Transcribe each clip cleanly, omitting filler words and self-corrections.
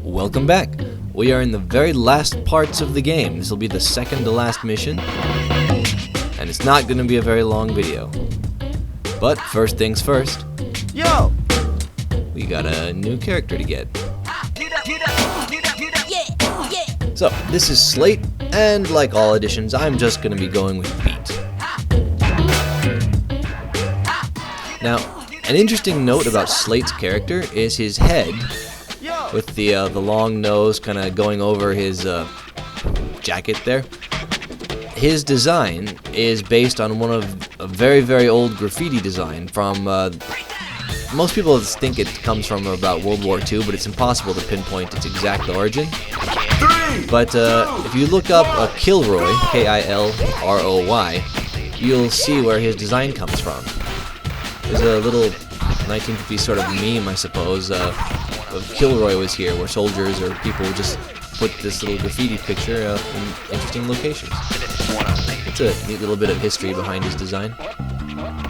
Welcome back. We are in the very last parts of the game. This will be the second to last mission, and it's not going to be a very long video. But first things first. Yo! We got a new character to get. So, this is Slate, and like all editions, I'm just going to be going with Beat. Now, an interesting note about Slate's character is his head, with the long nose kind of going over his jacket there. His design is based on one of a very, very old graffiti design from, most people think it comes from about World War II, but it's impossible to pinpoint its exact origin. But if you look up Kilroy, K-I-L-R-O-Y, you'll see where his design comes from. There's a little 1950s sort of meme, I suppose, of Kilroy was here, where soldiers or people just put this little graffiti picture in interesting locations. It's a neat little bit of history behind his design.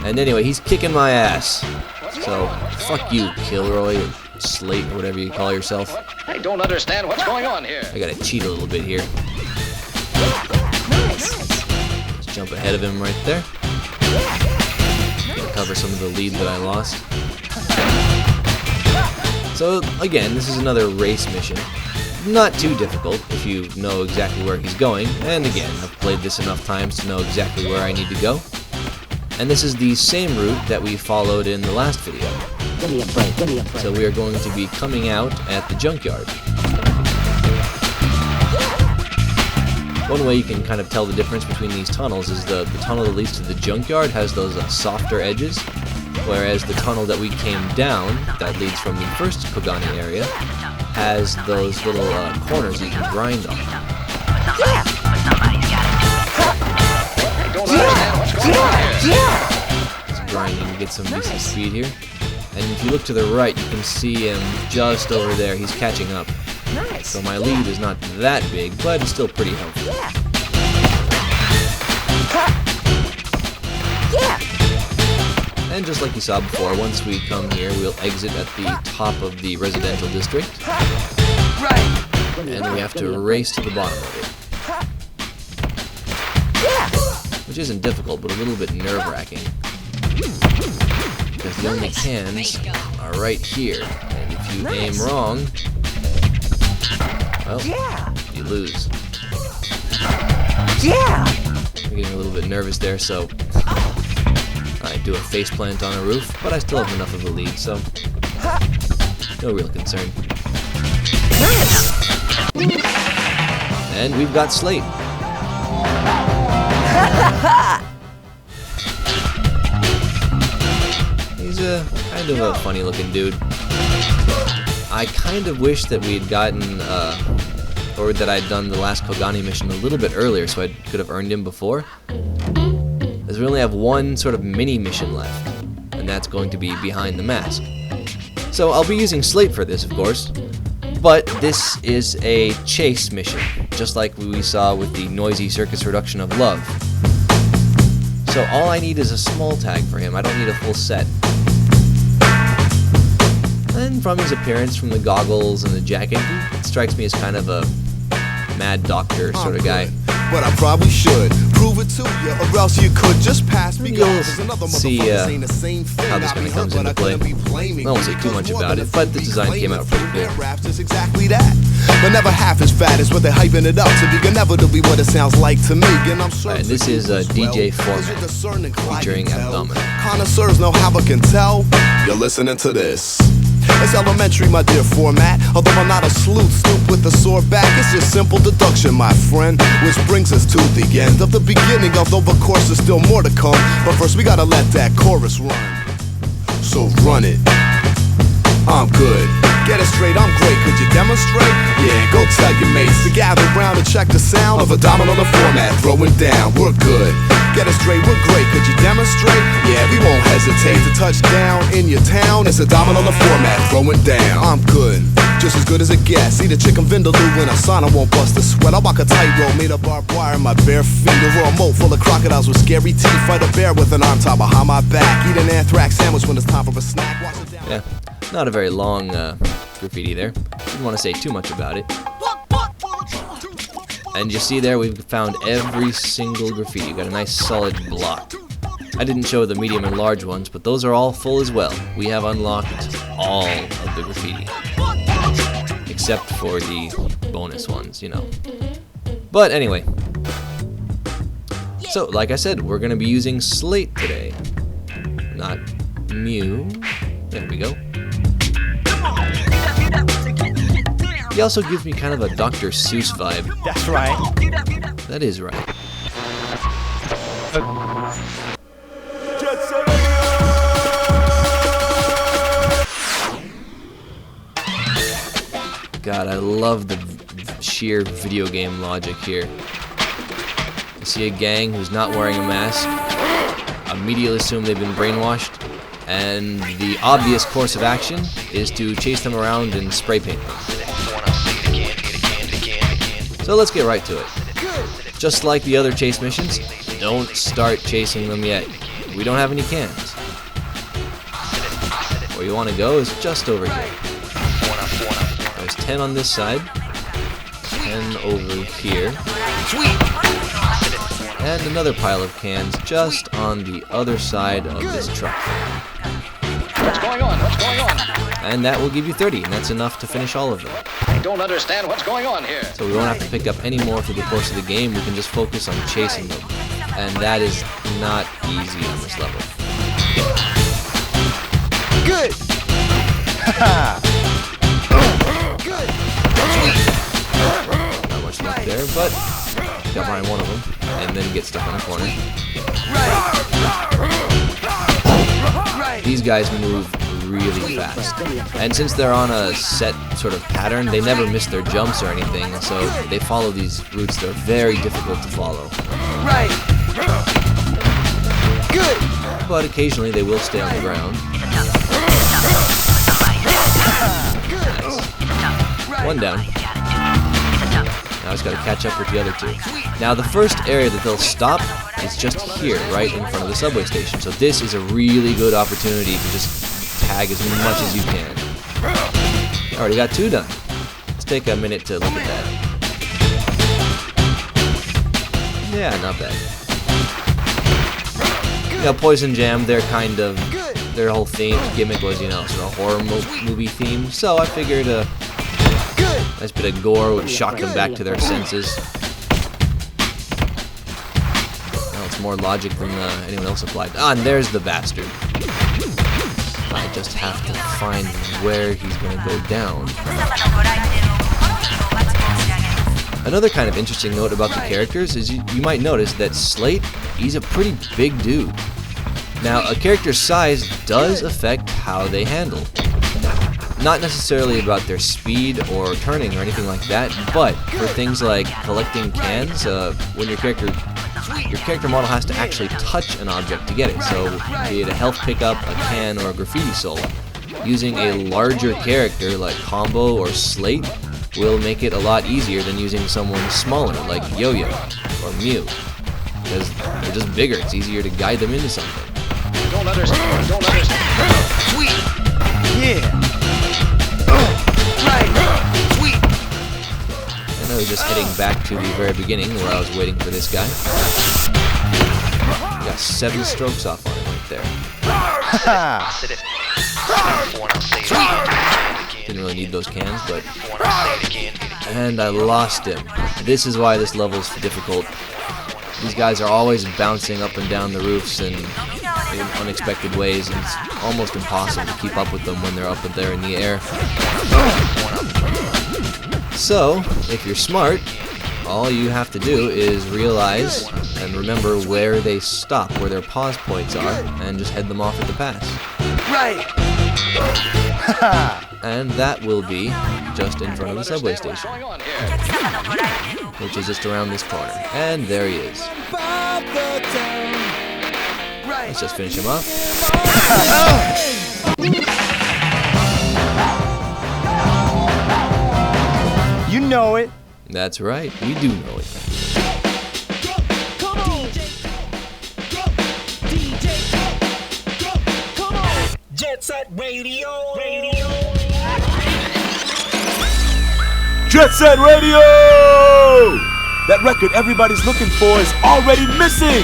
And anyway, he's kicking my ass. So, fuck you, Kilroy, or Slate, or whatever you call yourself. I don't understand what's going on here. I gotta cheat a little bit here. Let's jump ahead of him right there. Cover some of the lead that I lost. So again, this is another race mission. Not too difficult if you know exactly where he's going, and again, I've played this enough times to know exactly where I need to go. And this is the same route that we followed in the last video. So we are going to be coming out at the junkyard. One way you can kind of tell the difference between these tunnels is the tunnel that leads to the junkyard has those softer edges, whereas the tunnel that we came down, that leads from the first Kogani area, has those little corners you can grind on. Just grinding to get some decent speed here. And if you look to the right, you can see him just over there. He's catching up. So my lead is not that big, but it's still pretty healthy. And just like you saw before, once we come here, we'll exit at the top of the residential district. And we have to race to the bottom of it. Which isn't difficult, but a little bit nerve-wracking. Because the only cans are right here. And if you aim wrong, well, you lose. I'm getting a little bit nervous there, so I do a faceplant on a roof, but I still have enough of a lead, so no real concern. And we've got Slate. He's a kind of a funny-looking dude. I kind of wish that we had gotten, or that I'd done the last Kogani mission a little bit earlier so I could have earned him before. As we only have one sort of mini mission left, and that's going to be behind the mask. So I'll be using Slate for this, of course, but this is a chase mission, just like we saw with the noisy circus reduction of Love. So all I need is a small tag for him, I don't need a full set. And from his appearance, from the goggles and the jacket, he strikes me as kind of a mad doctor sort of guy. But I probably should prove it to you, or else you could just pass me. You'll see how this kind of comes into play. I won't say too much about it, but the design came out pretty cool. Exactly that. But never half as fat as what they're hyping it up to be. Inevitably what it sounds like to me. And I'm certain this is a DJ format featuring Abdomen. Connoisseurs know how I can tell. You're listening to this. It's elementary, my dear format. Although I'm not a sleuth, snoop with a sore back. It's just simple deduction, my friend. Which brings us to the end of the beginning. Although of course there's still more to come. But first we gotta let that chorus run. So run it. I'm good. Get it straight, I'm great. Could you demonstrate? Yeah, go tell your mates to gather round and check the sound of a domino on the format. Throwing down, we're good. Get it straight, we're great. Could you demonstrate? Yeah, we won't hesitate to touch down in your town. It's a domino on the format. Throwing down, I'm good. Just as good as it gets. See the chicken vindaloo when a sauna won't bust a sweat. I walk a tightrope made of barbed wire in my bare feet. A raw moat full of crocodiles with scary teeth. Fight a bear with an arm tied behind my back. Eat an anthrax sandwich when it's time for a snack. Wash it down. Yeah, not a very long graffiti there. Didn't want to say too much about it. And you see there, we've found every single graffiti. Got a nice solid block. I didn't show the medium and large ones, but those are all full as well. We have unlocked all of the graffiti. Except for the bonus ones, you know. But anyway. So, like I said, we're going to be using Slate today. Not Mew. There we go. He also gives me kind of a Dr. Seuss vibe. That's right. That is right. God, I love the sheer video game logic here. You see a gang who's not wearing a mask, immediately assume they've been brainwashed, and the obvious course of action is to chase them around and spray paint them. So let's get right to it. Just like the other chase missions, don't start chasing them yet. We don't have any cans. Where you want to go is just over here. There's 10 on this side, 10 over here, and another pile of cans just on the other side of this truck. What's going on? What's going on? And that will give you 30, and that's enough to finish all of them. I don't understand what's going on here. So we won't have to pick up any more through the course of the game, we can just focus on chasing them. And that is not easy on this level. Good. Not much left there, but got behind one of them, and then get stuck on a corner. These guys move really fast, and since they're on a set sort of pattern, they never miss their jumps or anything, so they follow these routes that are very difficult to follow. Good. But occasionally they will stay on the ground. Nice. One down. Now I just got to catch up with the other two. Now the first area that they'll stop is just here, right in front of the subway station. So this is a really good opportunity to just tag as much as you can. Already got 2 done. Let's take a minute to look at that. Yeah, not bad. You know, Poison Jam, their whole theme, gimmick was, you know, sort of horror movie theme. So I figured a nice bit of gore would shock them back to their senses. Well, it's more logic than anyone else applied. Ah, and there's the bastard. I just have to find where he's going to go down. Another kind of interesting note about the characters is you might notice that Slate, he's a pretty big dude. Now, a character's size does affect how they handle. Not necessarily about their speed or turning or anything like that, but for things like collecting cans, when your character model has to actually touch an object to get it. So, be it a health pickup, a can, or a graffiti soul, using a larger character like Combo or Slate will make it a lot easier than using someone smaller like Yo-Yo or Mew, because they're just bigger. It's easier to guide them into something. Don't understand. Don't understand. Sweet. Yeah. And I was just heading back to the very beginning where I was waiting for this guy. Got 7 strokes off on him right there. Didn't really need those cans, but... And I lost him. This is why this level's difficult. These guys are always bouncing up and down the roofs in unexpected ways, and it's almost impossible to keep up with them when they're up there in the air. So, if you're smart, all you have to do is realize and remember where they stop, where their pause points are, and just head them off at the pass. Right. And that will be just in front of the subway station, What's going on here? which is just around this corner. And there he is. Let's just finish him off. You know it. That's right, we do know it. Jet Set Radio. Jet Set Radio! That record everybody's looking for is already missing.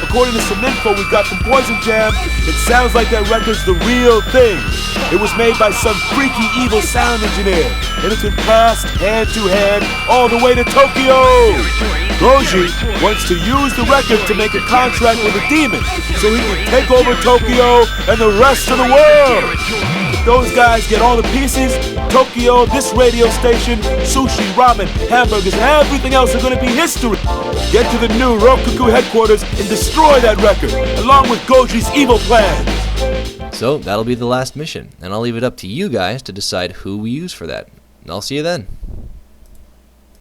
According to some info we got from Poison Jam, it sounds like that record's the real thing. It was made by some freaky evil sound engineer, and it's been passed hand to hand all the way to Tokyo. Goji wants to use the record to make a contract with a demon so he can take over Tokyo and the rest of the world. If those guys get all the pieces, Tokyo, this radio station, sushi, ramen, hamburgers, and everything else are going to be history. Get to the new Rokuku headquarters and destroy that record, along with Goji's evil plan. So that'll be the last mission, and I'll leave it up to you guys to decide who we use for that. I'll see you then.